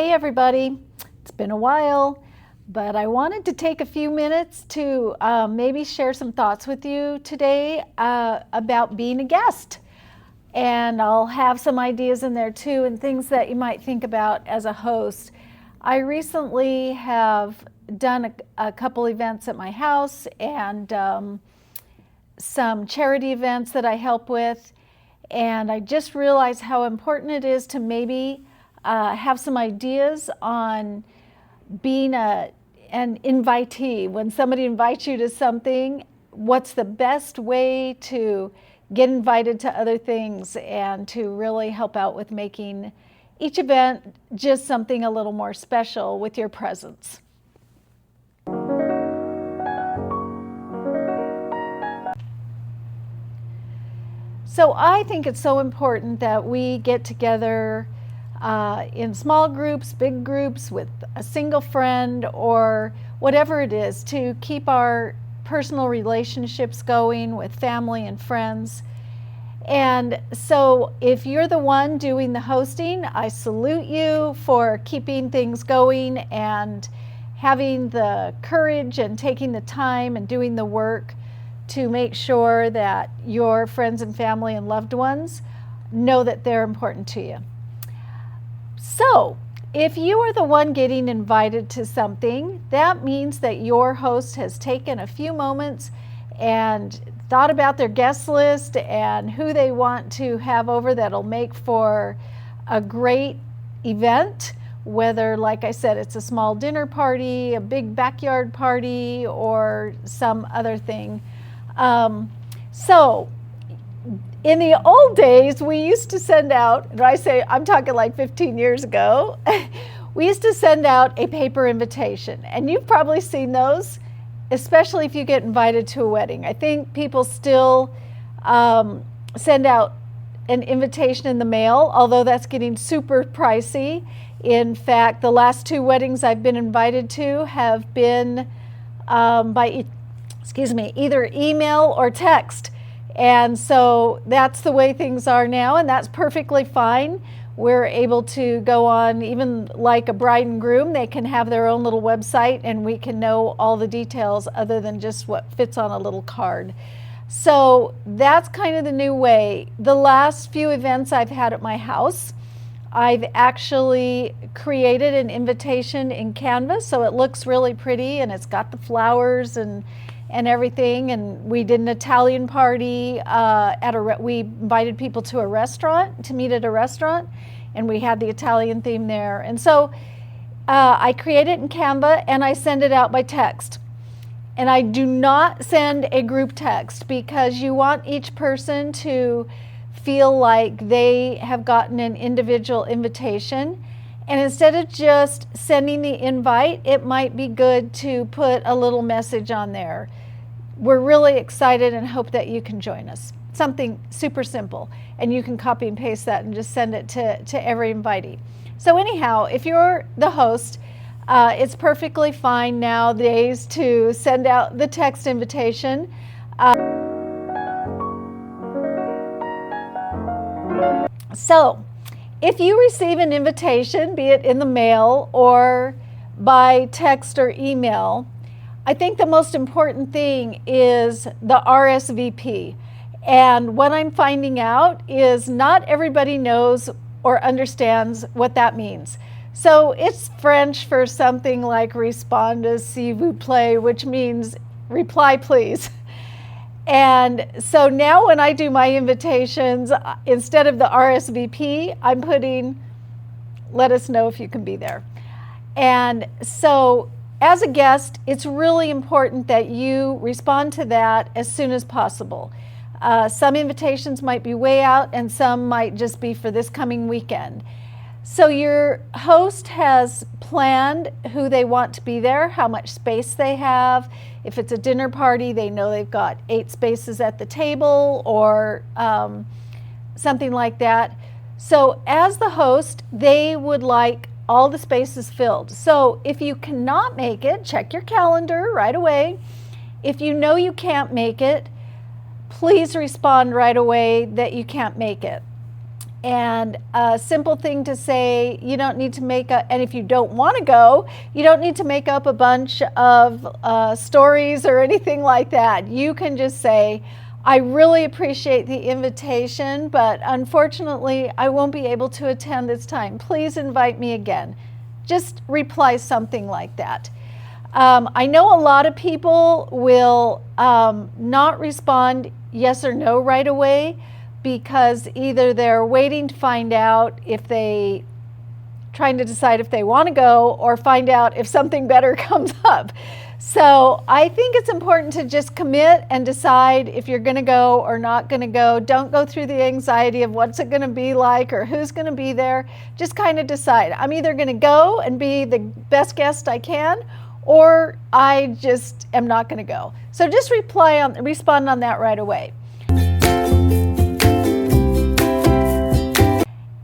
Hey everybody, it's been a while, but I wanted to take a few minutes to maybe share some thoughts with you today about being a guest. And I'll have some ideas in there too and things that you might think about as a host. I recently have done a couple events at my house and some charity events that I help with. And I just realized how important it is to maybe have some ideas on being an invitee. When somebody invites you to something, what's the best way to get invited to other things and to really help out with making each event just something a little more special with your presence. So I think it's so important that we get together in small groups, big groups, with a single friend or whatever it is, to keep our personal relationships going with family and friends. And so if you're the one doing the hosting, I salute you for keeping things going and having the courage and taking the time and doing the work to make sure that your friends and family and loved ones know that they're important to you. So, if you are the one getting invited to something, that means that your host has taken a few moments and thought about their guest list and who they want to have over that'll make for a great event, whether, like I said, it's a small dinner party, a big backyard party, or some other thing. In the old days, we used to send out, and I'm talking like 15 years ago, we used to send out a paper invitation. And you've probably seen those, especially if you get invited to a wedding. I think people still send out an invitation in the mail, although that's getting super pricey. In fact, the last two weddings I've been invited to have been either email or text. And so that's the way things are now, and that's perfectly fine. We're able to go on, even like a bride and groom, they can have their own little website and we can know all the details other than just what fits on a little card. So that's kind of the new way. The last few events I've had at my house, I've actually created an invitation in Canvas, so it looks really pretty and it's got the flowers and everything. And we did an Italian party we invited people to a restaurant to meet at a restaurant, and we had the Italian theme there. And so I create it in Canva and I send it out by text. And I do not send a group text because you want each person to feel like they have gotten an individual invitation. And instead of just sending the invite, it might be good to put a little message on there. We're really excited and hope that you can join us. Something super simple. And you can copy and paste that and just send it to every invitee. So anyhow, if you're the host, it's perfectly fine nowadays to send out the text invitation. So if you receive an invitation, be it in the mail or by text or email, I think the most important thing is the RSVP. And what I'm finding out is not everybody knows or understands what that means. So it's French for something like "Répondez s'il vous plaît," which means reply please. And so now when I do my invitations, instead of the RSVP, I'm putting, "Let us know if you can be there." And so as a guest, it's really important that you respond to that as soon as possible. Some invitations might be way out and some might just be for this coming weekend. So your host has planned who they want to be there, how much space they have. If it's a dinner party, they know they've got 8 spaces at the table or something like that. So as the host, they would like all the spaces filled. So if you cannot make it, check your calendar right away. If you know you can't make it, please respond right away that you can't make it. And a simple thing to say, you don't need to make up, and if you don't want to go, you don't need to make up a bunch of stories or anything like that. You can just say, I really appreciate the invitation, but unfortunately, I won't be able to attend this time. Please invite me again. Just reply something like that. I know a lot of people will not respond yes or no right away, because either they're waiting to find out if trying to decide if they want to go, or find out if something better comes up. So I think it's important to just commit and decide if you're going to go or not going to go. Don't go through the anxiety of what's it going to be like or who's going to be there. Just kind of decide, I'm either going to go and be the best guest I can, or I just am not going to go. So just respond on that right away.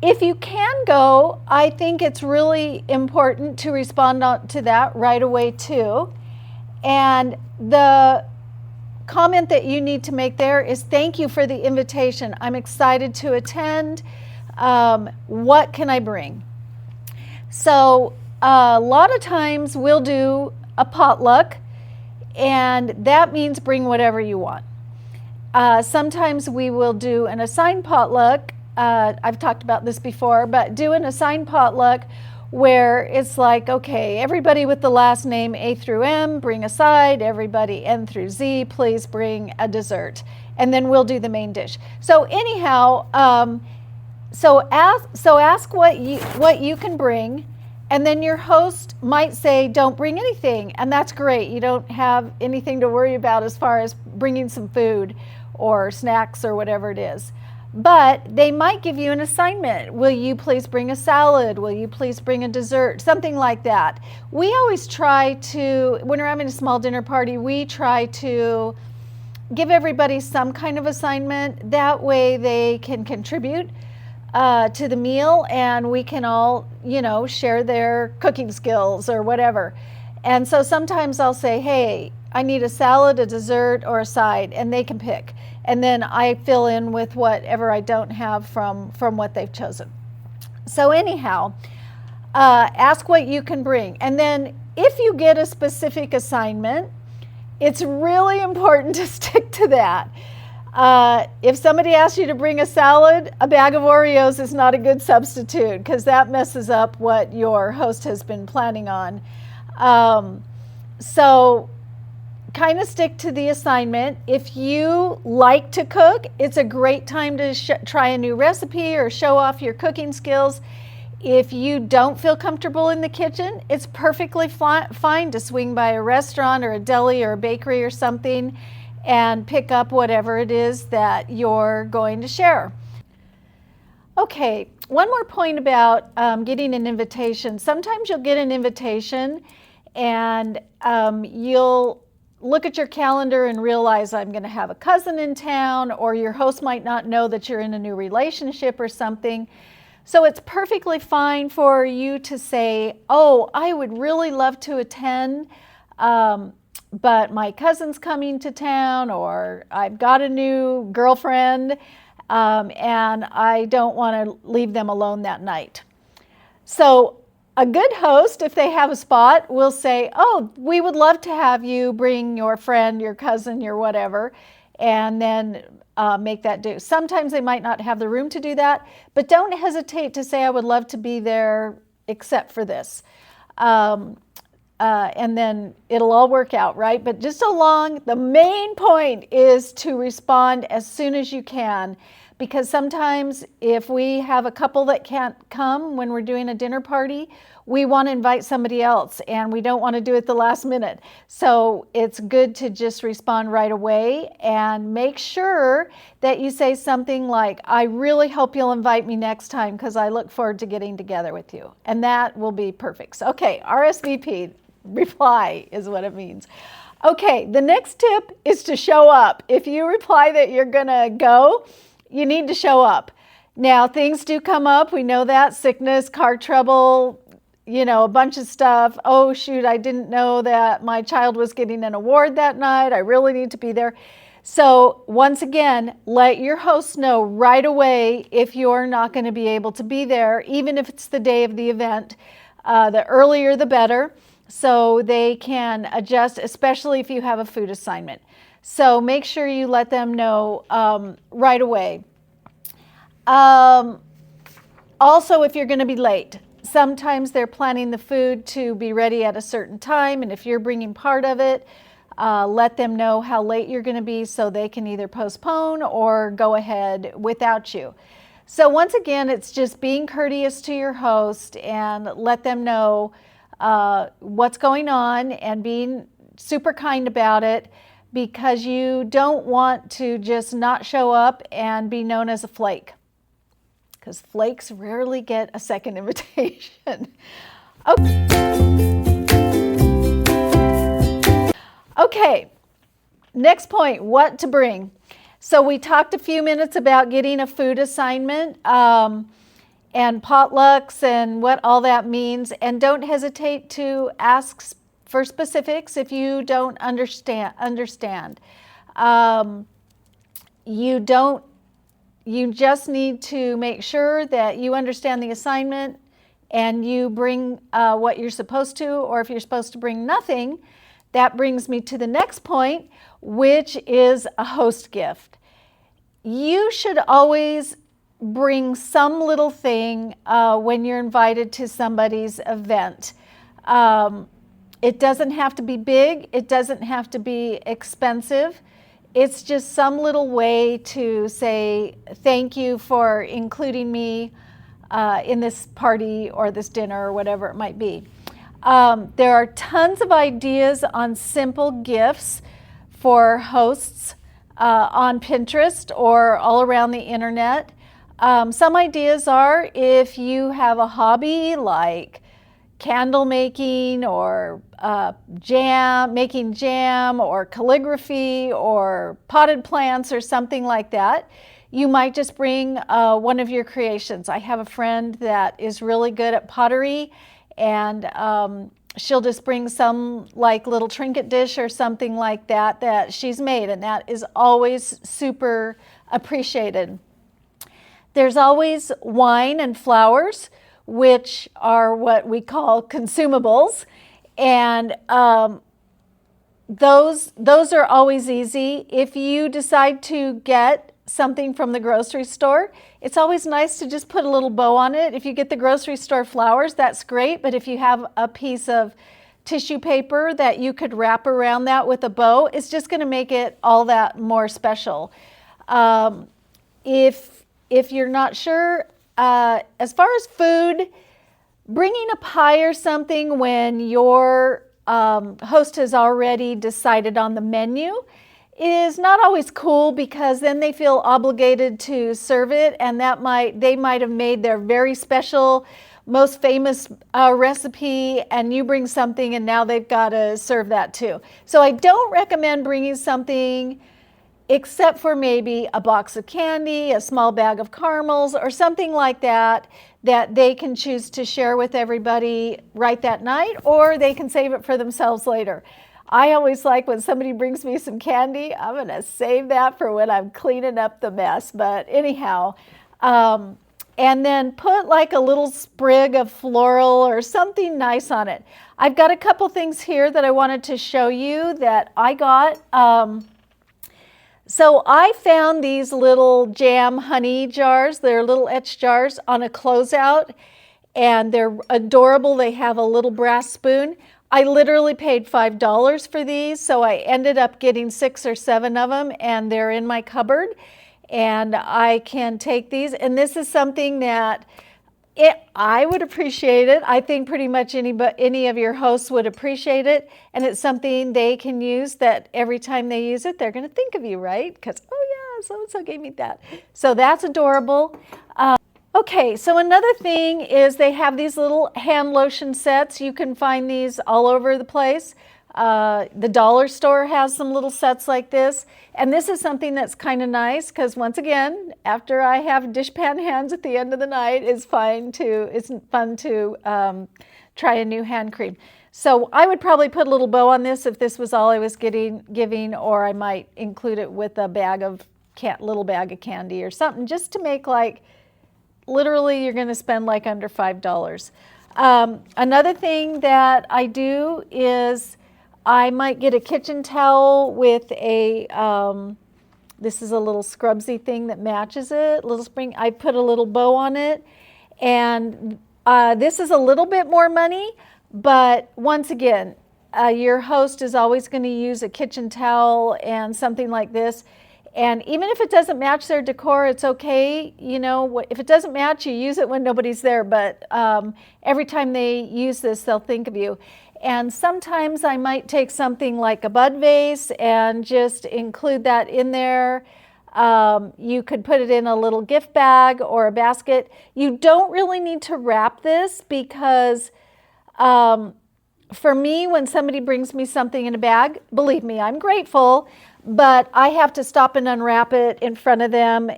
If you can go, I think it's really important to respond to that right away too. And the comment that you need to make there is, thank you for the invitation. I'm excited to attend. What can I bring? So a lot of times we'll do a potluck, and that means bring whatever you want. Sometimes we will do an assigned potluck. I've talked about this before, but do an assigned potluck where it's like, okay, everybody with the last name A through M, bring a side. Everybody N through Z, please bring a dessert. And then we'll do the main dish. So anyhow, so ask what you can bring, and then your host might say, don't bring anything, and that's great. You don't have anything to worry about as far as bringing some food or snacks or whatever it is. But they might give you an assignment. Will you please bring a salad? Will you please bring a dessert? Something like that. We always try to, when we're having a small dinner party, we try to give everybody some kind of assignment. That way they can contribute to the meal, and we can all, share their cooking skills or whatever. And so sometimes I'll say, hey, I need a salad, a dessert, or a side, and they can pick. And then I fill in with whatever I don't have from what they've chosen. So anyhow, ask what you can bring. And then if you get a specific assignment, it's really important to stick to that. If somebody asks you to bring a salad, a bag of Oreos is not a good substitute, because that messes up what your host has been planning on. So kind of stick to the assignment. If you like to cook, it's a great time to try a new recipe or show off your cooking skills. If you don't feel comfortable in the kitchen, it's perfectly fine to swing by a restaurant or a deli or a bakery or something and pick up whatever it is that you're going to share. Okay, one more point about getting an invitation. Sometimes you'll get an invitation and you'll look at your calendar and realize I'm going to have a cousin in town, or your host might not know that you're in a new relationship or something. So it's perfectly fine for you to say, oh, I would really love to attend, but my cousin's coming to town, or I've got a new girlfriend, and I don't want to leave them alone that night. So a good host, if they have a spot, will say, oh, we would love to have you bring your friend, your cousin, your whatever, and then make that do. Sometimes they might not have the room to do that, but don't hesitate to say, I would love to be there except for this. And then it'll all work out, right? But just the main point is to respond as soon as you can, because sometimes if we have a couple that can't come when we're doing a dinner party, we want to invite somebody else and we don't want to do it the last minute. So it's good to just respond right away and make sure that you say something like, I really hope you'll invite me next time because I look forward to getting together with you. And that will be perfect. So, okay, RSVP, reply is what it means. Okay, the next tip is to show up. If you reply that you're going to go, you need to show up. Now, things do come up. We know that. Sickness, car trouble, a bunch of stuff. Oh, shoot, I didn't know that my child was getting an award that night. I really need to be there. So once again, let your host know right away if you're not going to be able to be there, even if it's the day of the event. The earlier the better, so they can adjust, especially if you have a food assignment. So make sure you let them know right away. Also, if you're going to be late, sometimes they're planning the food to be ready at a certain time, and if you're bringing part of it, let them know how late you're going to be so they can either postpone or go ahead without you. So once again, it's just being courteous to your host and let them know what's going on and being super kind about it, because you don't want to just not show up and be known as a flake, because flakes rarely get a second invitation. Okay, next point, what to bring. So we talked a few minutes about getting a food assignment and potlucks and what all that means. And don't hesitate to ask for specifics if you don't understand. You just need to make sure that you understand the assignment and you bring what you're supposed to, or if you're supposed to bring nothing. That brings me to the next point, which is a host gift. You should always bring some little thing when you're invited to somebody's event. It doesn't have to be big. It doesn't have to be expensive. It's just some little way to say thank you for including me in this party or this dinner or whatever it might be. There are tons of ideas on simple gifts for hosts on Pinterest or all around the internet. Some ideas are, if you have a hobby like candle making or making jam or calligraphy or potted plants or something like that, you might just bring one of your creations. I have a friend that is really good at pottery, and she'll just bring some like little trinket dish or something like that that she's made, and that is always super appreciated. There's always wine and flowers, which are what we call consumables, and those are always easy. If you decide to get something from the grocery store, it's always nice to just put a little bow on it. If you get the grocery store flowers, that's great, but if you have a piece of tissue paper that you could wrap around that with a bow, it's just going to make it all that more special. If you're not sure, as far as food, bringing a pie or something when your host has already decided on the menu is not always cool, because then they feel obligated to serve it, and they might have made their very special, most famous recipe, and you bring something and now they've got to serve that too. So I don't recommend bringing something except for maybe a box of candy, a small bag of caramels, or something like that that they can choose to share with everybody right that night, or they can save it for themselves later. I always like when somebody brings me some candy, I'm going to save that for when I'm cleaning up the mess. But anyhow, and then put like a little sprig of floral or something nice on it. I've got a couple things here that I wanted to show you that I got. So I found these little jam honey jars. They're little etch jars on a closeout, and they're adorable. They have a little brass spoon. I literally paid $5 for these, so I ended up getting 6 or 7 of them, and they're in my cupboard, and I can take these. And this is something that I would appreciate it. I think pretty much any of your hosts would appreciate it, and it's something they can use that every time they use it, they're going to think of you, right? Because, oh yeah, so-and-so gave me that. So that's adorable. Okay, so another thing is they have these little hand lotion sets. You can find these all over the place. The dollar store has some little sets like this. And this is something that's kind of nice because, once again, after I have dishpan hands at the end of the night, it's fun to try a new hand cream. So I would probably put a little bow on this if this was all I was giving, or I might include it with a little bag of candy or something, just to make, like, literally you're going to spend like under $5. Another thing that I do is I might get a kitchen towel with a, this is a little scrubsy thing that matches it, little spring. I put a little bow on it, and this is a little bit more money, but once again, your host is always going to use a kitchen towel and something like this. And even if it doesn't match their decor, it's okay. You know, if it doesn't match, you use it when nobody's there. But every time they use this, they'll think of you. And sometimes I might take something like a bud vase and just include that in there. You could put it in a little gift bag or a basket. You don't really need to wrap this because for me, when somebody brings me something in a bag, believe me, I'm grateful, but I have to stop and unwrap it in front of them.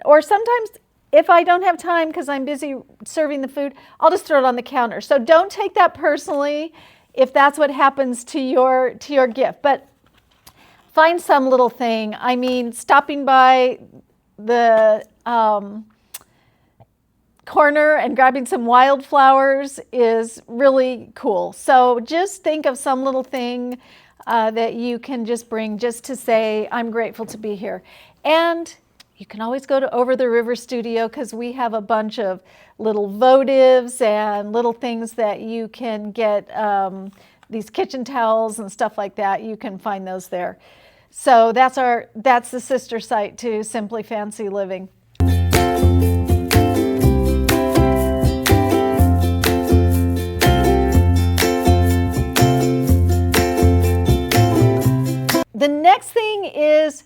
Or sometimes if I don't have time because I'm busy serving the food, I'll just throw it on the counter. So don't take that personally if that's what happens to your gift. But find some little thing. I mean, stopping by the corner and grabbing some wildflowers is really cool. So just think of some little thing that you can just bring just to say, I'm grateful to be here. And you can always go to Over the River Studio because we have a bunch of little votives and little things that you can get, these kitchen towels and stuff like that. You can find those there. So that's the sister site to Simply Fancy Living. The next thing is,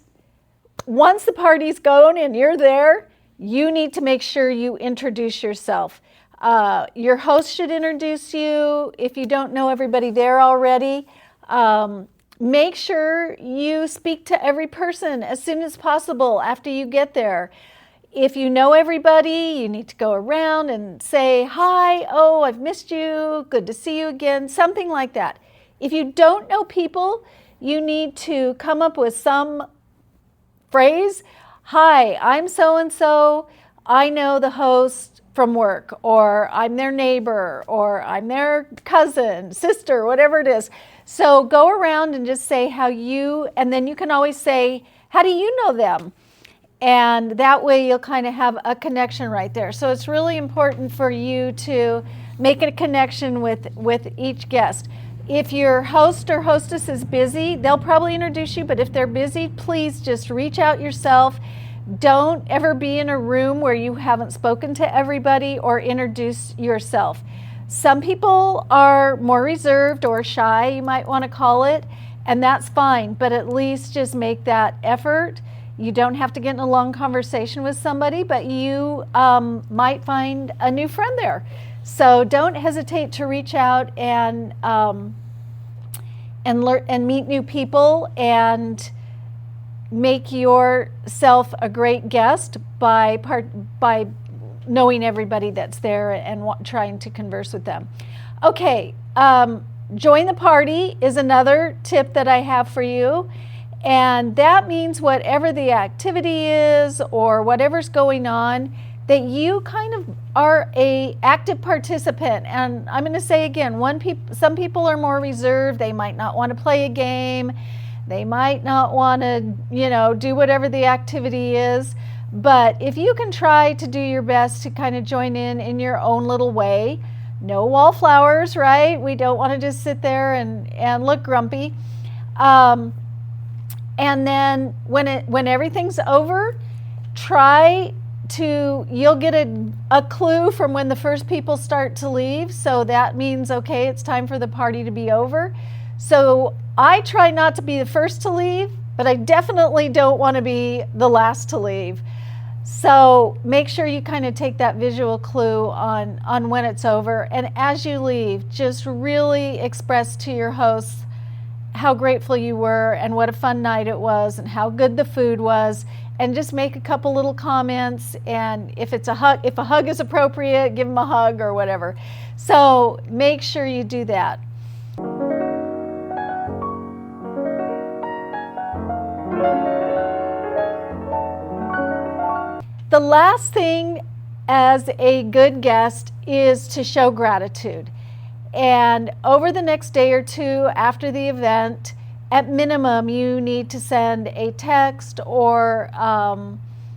once the party's going and you're there, you need to make sure you introduce yourself. Your host should introduce you if you don't know everybody there already. Make sure you speak to every person as soon as possible after you get there. If you know everybody, you need to go around and say, hi, oh, I've missed you, good to see you again, something like that. If you don't know people, you need to come up with some phrase. Hi, I'm so-and-so. I know the host from work, or I'm their neighbor, or I'm their cousin, sister, whatever it is. So go around and just say and then you can always say, how do you know them? And that way you'll kind of have a connection right there. So it's really important for you to make a connection with each guest. If your host or hostess is busy, they'll probably introduce you, but if they're busy, please just reach out yourself. Don't ever be in a room where you haven't spoken to everybody or introduced yourself. Some people are more reserved or shy, you might want to call it, and that's fine, but at least just make that effort. You don't have to get in a long conversation with somebody, but you might find a new friend there. So don't hesitate to reach out and learn and meet new people and make yourself a great guest by knowing everybody that's there and trying to converse with them. Okay, join the party is another tip that I have for you. And that means whatever the activity is or whatever's going on, that you kind of are a active participant. And I'm going to say again, some people are more reserved. They might not want to play a game. They might not want to, do whatever the activity is. But if you can try to do your best to kind of join in your own little way, no wallflowers, right? We don't want to just sit there and look grumpy. And then when everything's over, you'll get a clue from when the first people start to leave. So that means, okay, it's time for the party to be over. So I try not to be the first to leave, but I definitely don't want to be the last to leave. So make sure you kind of take that visual clue on when it's over. And as you leave, just really express to your hosts how grateful you were and what a fun night it was and how good the food was, and just make a couple little comments. And if a hug is appropriate, give them a hug or whatever. So make sure you do that. The last thing as a good guest is to show gratitude. And over the next day or two after the event, at minimum, you need to send a text or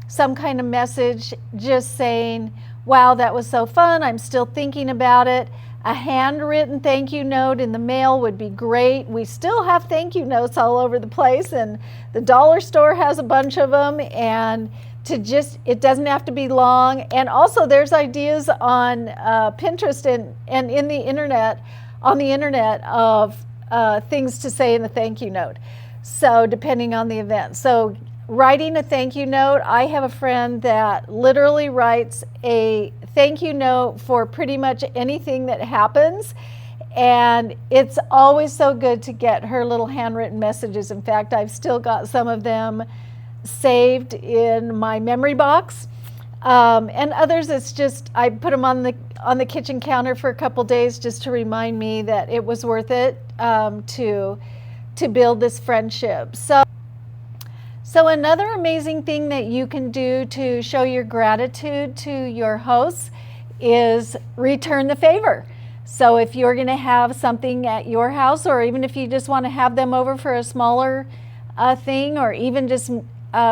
some kind of message just saying, wow, that was so fun, I'm still thinking about it. A handwritten thank you note in the mail would be great. We still have thank you notes all over the place, and the dollar store has a bunch of them, and it doesn't have to be long. And also there's ideas on Pinterest and in the internet, on the internet, of things to say in a thank you note. So depending on the event. So writing a thank you note, I have a friend that literally writes a thank you note for pretty much anything that happens. And it's always so good to get her little handwritten messages. In fact, I've still got some of them saved in my memory box, and others it's just I put them on the kitchen counter for a couple days just to remind me that it was worth it to build this friendship. So another amazing thing that you can do to show your gratitude to your hosts is return the favor. So if you're going to have something at your house, or even if you just want to have them over for a smaller thing, or even just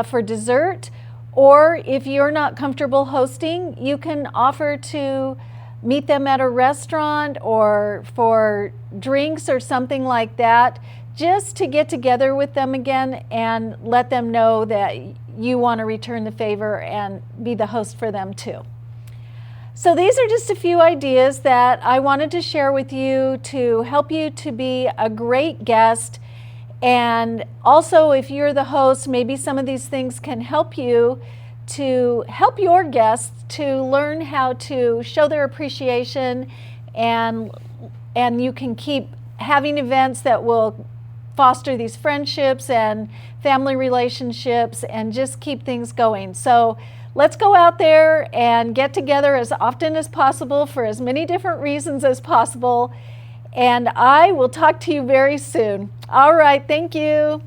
for dessert, or if you're not comfortable hosting, you can offer to meet them at a restaurant or for drinks or something like that, just to get together with them again and let them know that you want to return the favor and be the host for them too. So these are just a few ideas that I wanted to share with you to help you to be a great guest. And also, if you're the host, maybe some of these things can help you to help your guests to learn how to show their appreciation, and you can keep having events that will foster these friendships and family relationships and just keep things going. So let's go out there and get together as often as possible for as many different reasons as possible. And I will talk to you very soon. All right, thank you.